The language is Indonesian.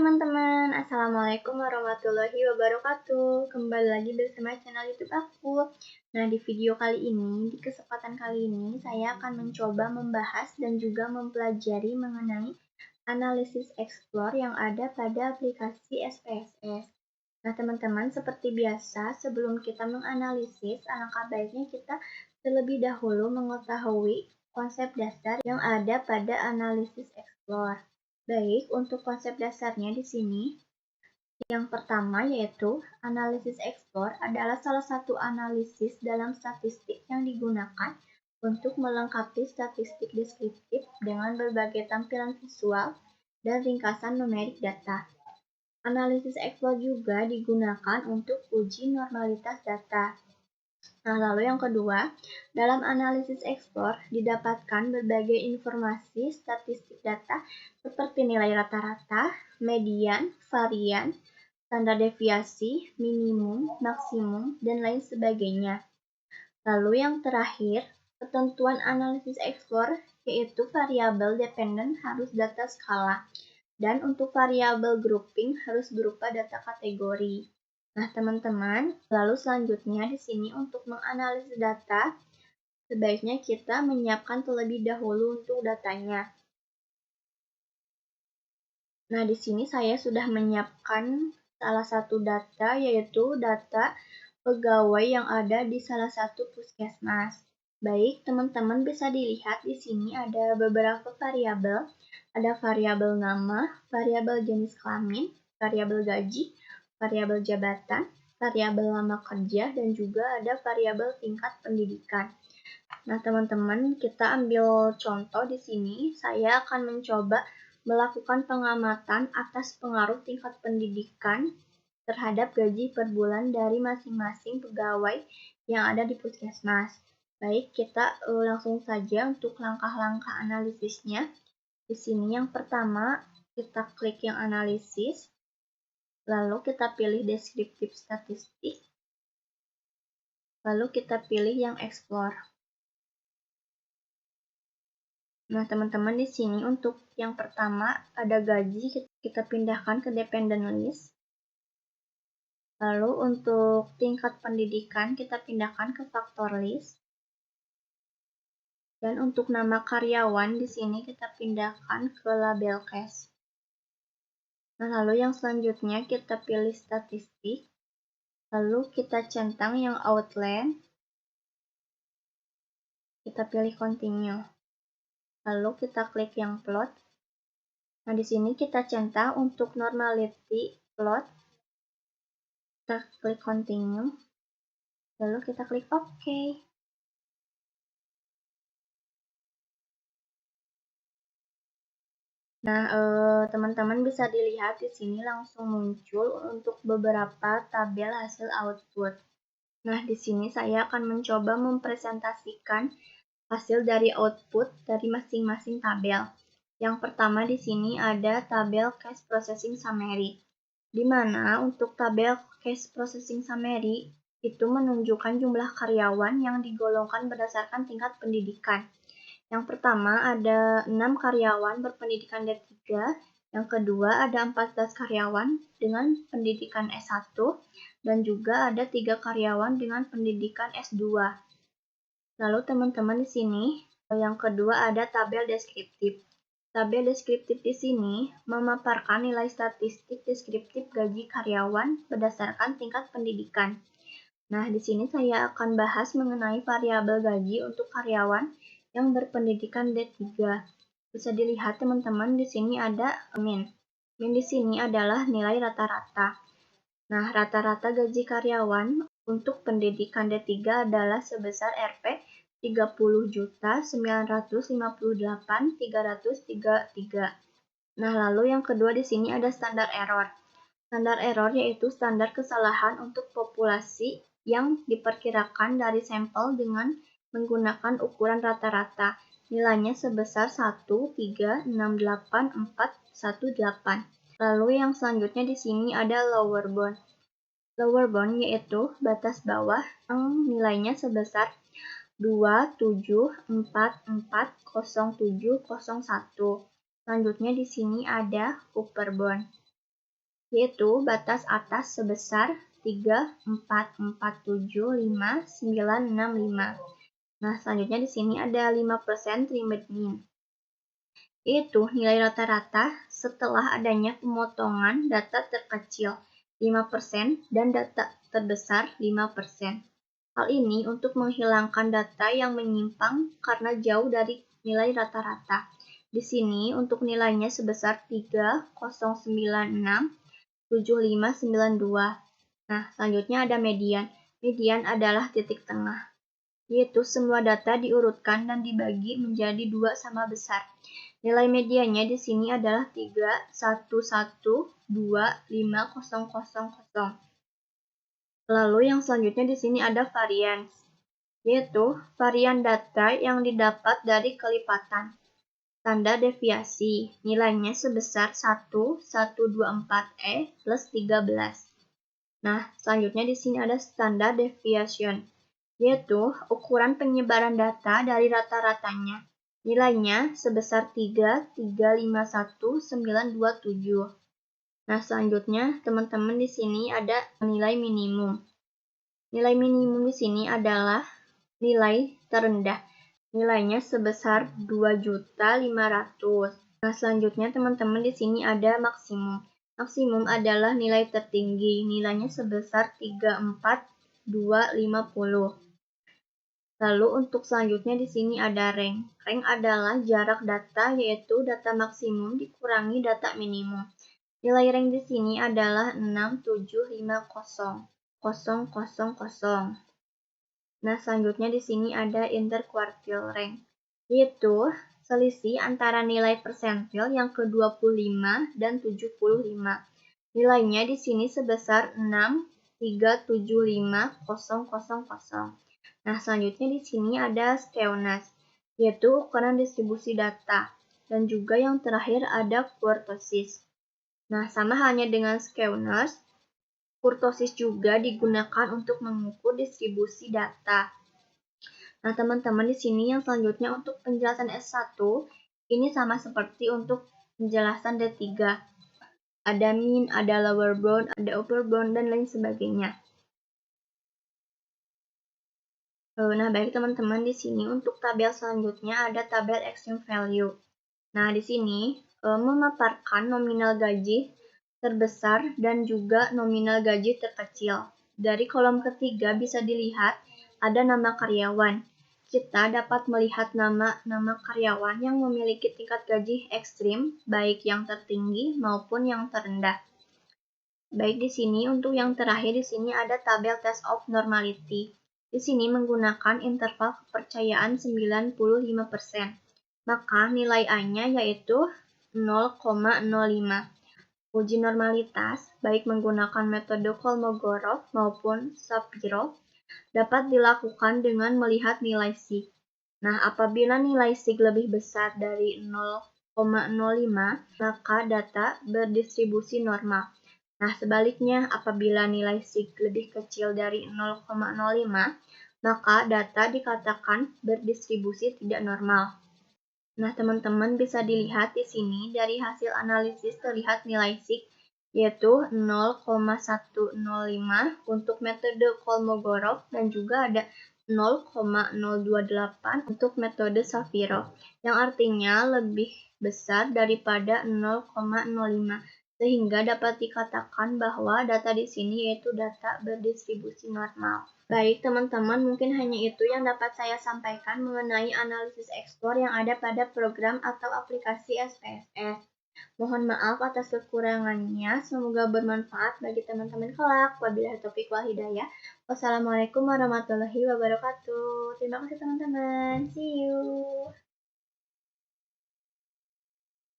teman-teman, Assalamualaikum warahmatullahi wabarakatuh. Kembali lagi bersama channel YouTube aku. Nah, di video kali ini, di kesempatan kali ini, saya akan mencoba membahas dan juga mempelajari mengenai analisis explore yang ada pada aplikasi SPSS. Nah, teman-teman, seperti biasa, sebelum kita menganalisis, alangkah baiknya kita terlebih dahulu mengetahui konsep dasar yang ada pada analisis explore. Baik, untuk konsep dasarnya di sini, yang pertama yaitu analisis explore adalah salah satu analisis dalam statistik yang digunakan untuk melengkapi statistik deskriptif dengan berbagai tampilan visual dan ringkasan numerik data. Analisis explore juga digunakan untuk uji normalitas data. Nah, lalu yang kedua, dalam analisis explore didapatkan berbagai informasi statistik data seperti nilai rata-rata, median, varian, standar deviasi, minimum, maksimum, dan lain sebagainya. Lalu yang terakhir, ketentuan analisis explore yaitu variabel dependent harus data skala, dan untuk variabel grouping harus berupa data kategori. Nah, teman-teman, lalu selanjutnya di sini untuk menganalisis data, sebaiknya kita menyiapkan terlebih dahulu untuk datanya. Nah, di sini saya sudah menyiapkan salah satu data, yaitu data pegawai yang ada di salah satu puskesmas. Baik, teman-teman bisa dilihat di sini ada beberapa variabel. Ada variabel nama, variabel jenis kelamin, variabel gaji, variabel jabatan, variabel lama kerja, dan juga ada variabel tingkat pendidikan. Nah, teman-teman, kita ambil contoh di sini. Saya akan mencoba melakukan pengamatan atas pengaruh tingkat pendidikan terhadap gaji per bulan dari masing-masing pegawai yang ada di puskesmas. Baik, kita langsung saja untuk langkah-langkah analisisnya. Di sini yang pertama, kita klik yang analisis, lalu kita pilih deskriptif statistik, lalu kita pilih yang explore. Nah, teman-teman, di sini untuk yang pertama ada gaji, kita pindahkan ke dependent list. Lalu untuk tingkat pendidikan kita pindahkan ke faktor list. Dan untuk nama karyawan di sini kita pindahkan ke label case. Nah, lalu yang selanjutnya kita pilih statistik. Lalu kita centang yang outline. Kita pilih continue. Lalu kita klik yang plot. Nah, di sini kita centang untuk normality plot. Kita klik continue. Lalu kita klik OK. Nah, teman-teman bisa dilihat di sini langsung muncul untuk beberapa tabel hasil output. Nah, di sini saya akan mencoba mempresentasikan hasil dari output dari masing-masing tabel. Yang pertama di sini ada tabel Case Processing Summary, di mana untuk tabel Case Processing Summary itu menunjukkan jumlah karyawan yang digolongkan berdasarkan tingkat pendidikan. Yang pertama ada 6 karyawan berpendidikan D3, yang kedua ada 14 karyawan dengan pendidikan S1, dan juga ada 3 karyawan dengan pendidikan S2. Lalu teman-teman di sini, yang kedua ada tabel deskriptif. Tabel deskriptif di sini memaparkan nilai statistik deskriptif gaji karyawan berdasarkan tingkat pendidikan. Nah, di sini saya akan bahas mengenai variabel gaji untuk karyawan yang berpendidikan D3. Bisa dilihat teman-teman di sini ada min. Min di sini adalah nilai rata-rata. Nah, rata-rata gaji karyawan untuk pendidikan D3 adalah sebesar Rp 30.958.333. Nah, lalu yang kedua di sini ada standar error. Standar error yaitu standar kesalahan untuk populasi yang diperkirakan dari sampel dengan menggunakan ukuran rata-rata. Nilainya sebesar 1,368,418. Lalu yang selanjutnya di sini ada lower bound. Lower bound yaitu batas bawah yang nilainya sebesar 274400701. Selanjutnya di sini ada upper bound. yaitu batas atas sebesar 3, 4, 4, 7, 5, 9, 6, 5. Nah, selanjutnya di sini ada 5% trimmed mean, yaitu nilai rata-rata setelah adanya pemotongan data terkecil 5% dan data terbesar 5%. Hal ini untuk menghilangkan data yang menyimpang karena jauh dari nilai rata-rata. Di sini untuk nilainya sebesar 3,096,7592. Nah, selanjutnya ada median. Median adalah titik tengah, yaitu semua data diurutkan dan dibagi menjadi dua sama besar. Nilai mediannya di sini adalah 3,112,5,000. Lalu yang selanjutnya di sini ada varians, yaitu varian data yang didapat dari kelipatan. Standar deviasi, nilainya sebesar 1,124 plus 13. Nah, selanjutnya di sini ada standar deviation, yaitu ukuran penyebaran data dari rata-ratanya. Nilainya sebesar 3,351,927. Nah, selanjutnya teman-teman di sini ada nilai minimum. Nilai minimum di sini adalah nilai terendah. Nilainya sebesar 2.500.000. Nah, selanjutnya teman-teman di sini ada maksimum. Maksimum adalah nilai tertinggi. Nilainya sebesar 34250. Lalu untuk selanjutnya di sini ada rank. Rank adalah jarak data, yaitu data maksimum dikurangi data minimum. Nilai rank di sini adalah 6,750,000. Nah, selanjutnya di sini ada interquartile rank, yaitu selisih antara nilai persentil yang ke-25 dan 75. Nilainya di sini sebesar 6,375,000. Nah, selanjutnya di sini ada skewness, yaitu ukuran distribusi data. Dan juga yang terakhir ada kurtosis. Nah, sama halnya dengan skewness, kurtosis juga digunakan untuk mengukur distribusi data. Nah, teman-teman di sini yang selanjutnya untuk penjelasan S1, ini sama seperti untuk penjelasan D3. Ada mean, ada lower bound, ada upper bound, dan lain sebagainya. Nah, baik teman-teman, di sini untuk tabel selanjutnya ada tabel extreme value. Nah, di sini memaparkan nominal gaji terbesar dan juga nominal gaji terkecil. Dari kolom ketiga bisa dilihat ada nama karyawan. Kita dapat melihat nama karyawan yang memiliki tingkat gaji ekstrim, baik yang tertinggi maupun yang terendah. Baik di sini untuk yang terakhir di sini ada tabel test of normality. Di sini menggunakan interval kepercayaan 95%. Maka nilai A-nya yaitu 0,05. Uji normalitas, baik menggunakan metode Kolmogorov maupun Shapiro, dapat dilakukan dengan melihat nilai sig. Nah, apabila nilai sig lebih besar dari 0,05, maka data berdistribusi normal. Nah, sebaliknya, apabila nilai sig lebih kecil dari 0,05, maka data dikatakan berdistribusi tidak normal. Nah, teman-teman bisa dilihat di sini dari hasil analisis terlihat nilai sig yaitu 0,105 untuk metode Kolmogorov dan juga ada 0,028 untuk metode Shapiro, yang artinya lebih besar daripada 0,05, sehingga dapat dikatakan bahwa data di sini yaitu data berdistribusi normal. Baik teman-teman, mungkin hanya itu yang dapat saya sampaikan mengenai analisis ekspor yang ada pada program atau aplikasi SPSS. Mohon maaf atas kekurangannya, semoga bermanfaat bagi teman-teman kelak. Wabillahi taufiq wal hidayah. Wassalamualaikum warahmatullahi wabarakatuh. Terima kasih teman-teman. See you.